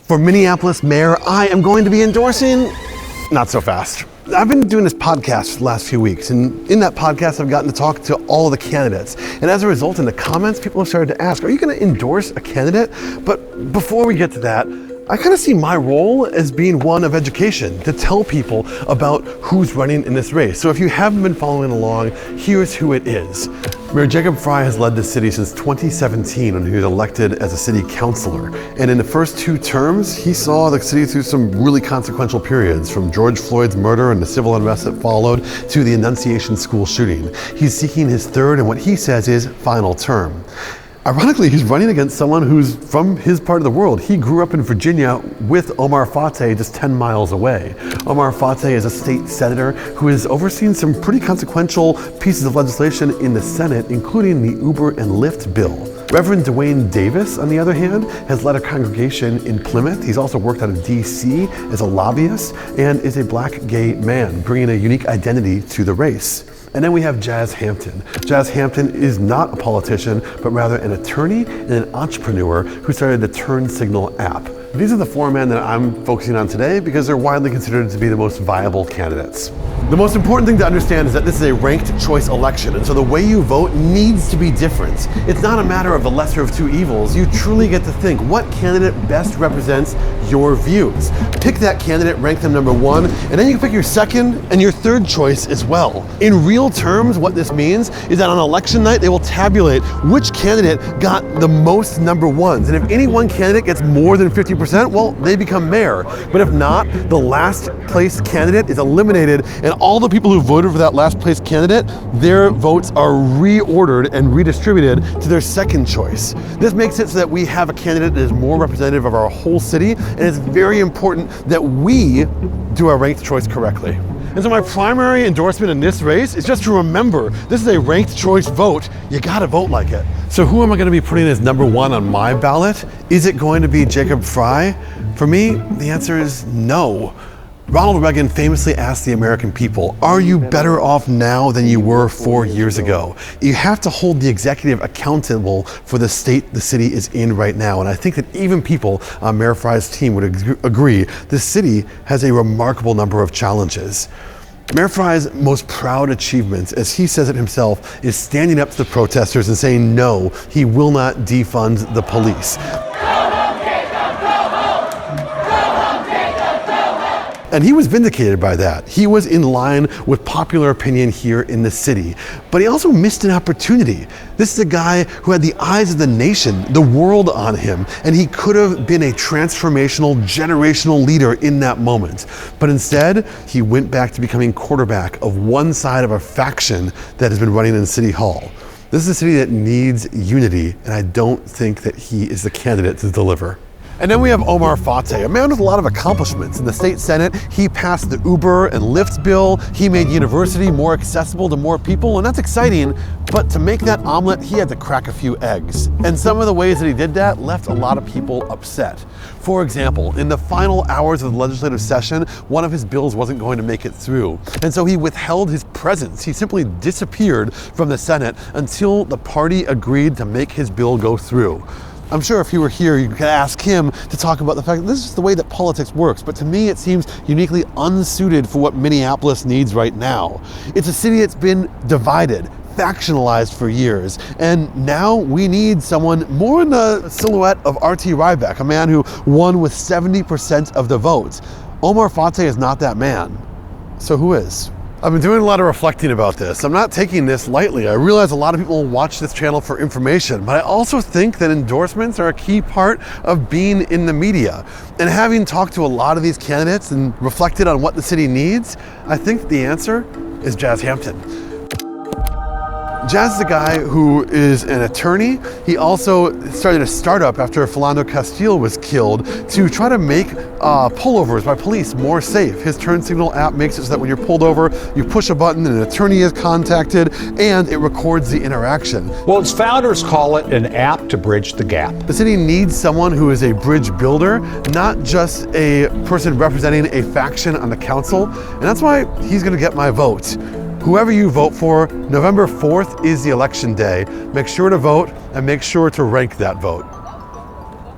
For Minneapolis mayor, I am going to be endorsing, not so fast. I've been doing this podcast for the last few weeks, and in that podcast I've gotten to talk to all the candidates. And as a result, in the comments, people have started to ask, are you going to endorse a candidate? But before we get to that, I kind of see my role as being one of education, to tell people about who's running in this race. So if you haven't been following along, here's who it is. Mayor Jacob Frey has led the city since 2017 when he was elected as a city councilor. And in the first 2 terms, he saw the city through some really consequential periods, from George Floyd's murder and the civil unrest that followed to the Annunciation school shooting. He's seeking his 3rd and what he says is final term. Ironically, he's running against someone who's from his part of the world. He grew up in Virginia with Omar Fateh just 10 miles away. Omar Fateh is a state senator who has overseen some pretty consequential pieces of legislation in the Senate, including the Uber and Lyft bill. Reverend DeWayne Davis, on the other hand, has led a congregation in Plymouth. He's also worked out of DC as a lobbyist and is a black gay man, bringing a unique identity to the race. And then we have Jazz Hampton. Jazz Hampton is not a politician, but rather an attorney and an entrepreneur who started the Turn Signal app. These are the 4 men that I'm focusing on today because they're widely considered to be the most viable candidates. The most important thing to understand is that this is a ranked choice election, and so the way you vote needs to be different. It's not a matter of the lesser of 2 evils. You truly get to think, what candidate best represents your views? Pick that candidate, rank them number 1, and then you can pick your 2nd and your 3rd choice as well. In real terms, what this means is that on election night, they will tabulate which candidate got the most number 1s. And if any one candidate gets more than 50%, well, they become mayor. But if not, the last place candidate is eliminated, and all the people who voted for that last place candidate, their votes are reordered and redistributed to their 2nd choice. This makes it so that we have a candidate that is more representative of our whole city, and it's very important that we do our ranked choice correctly. And so my primary endorsement in this race is just to remember, this is a ranked choice vote. You gotta vote like it. So who am I gonna be putting as number 1 on my ballot? Is it going to be Jacob Frey? For me, the answer is no. Ronald Reagan famously asked the American people, are you better off now than you were 4 years ago? You have to hold the executive accountable for the state the city is in right now. And I think that even people on Mayor Frey's team would agree the city has a remarkable number of challenges. Mayor Frey's most proud achievements, as he says it himself, is standing up to the protesters and saying no, he will not defund the police. And he was vindicated by that. He was in line with popular opinion here in the city. But he also missed an opportunity. This is a guy who had the eyes of the nation, the world on him, and he could have been a transformational, generational leader in that moment. But instead, he went back to becoming quarterback of one side of a faction that has been running in City Hall. This is a city that needs unity, and I don't think that he is the candidate to deliver. And then we have Omar Fateh, a man with a lot of accomplishments. In the state Senate, he passed the Uber and Lyft bill. He made university more accessible to more people, and that's exciting. But to make that omelet, he had to crack a few eggs. And some of the ways that he did that left a lot of people upset. For example, in the final hours of the legislative session, one of his bills wasn't going to make it through. And so he withheld his presence. He simply disappeared from the Senate until the party agreed to make his bill go through. I'm sure if he were here, you could ask him to talk about the fact that this is the way that politics works. But to me, it seems uniquely unsuited for what Minneapolis needs right now. It's a city that's been divided, factionalized for years. And now we need someone more in the silhouette of R.T. Ryback, a man who won with 70% of the votes. Omar Fateh is not that man. So who is? I've been doing a lot of reflecting about this. I'm not taking this lightly. I realize a lot of people watch this channel for information, but I also think that endorsements are a key part of being in the media. And having talked to a lot of these candidates and reflected on what the city needs, I think the answer is Jazz Hampton. Jazz is a guy who is an attorney. He also started a startup after Philando Castile was killed to try to make pullovers by police more safe. His Turn Signal app makes it so that when you're pulled over, you push a button and an attorney is contacted and it records the interaction. Well, its founders call it an app to bridge the gap. The city needs someone who is a bridge builder, not just a person representing a faction on the council. And that's why he's gonna get my vote. Whoever you vote for, November 4th is the election day. Make sure to vote and make sure to rank that vote.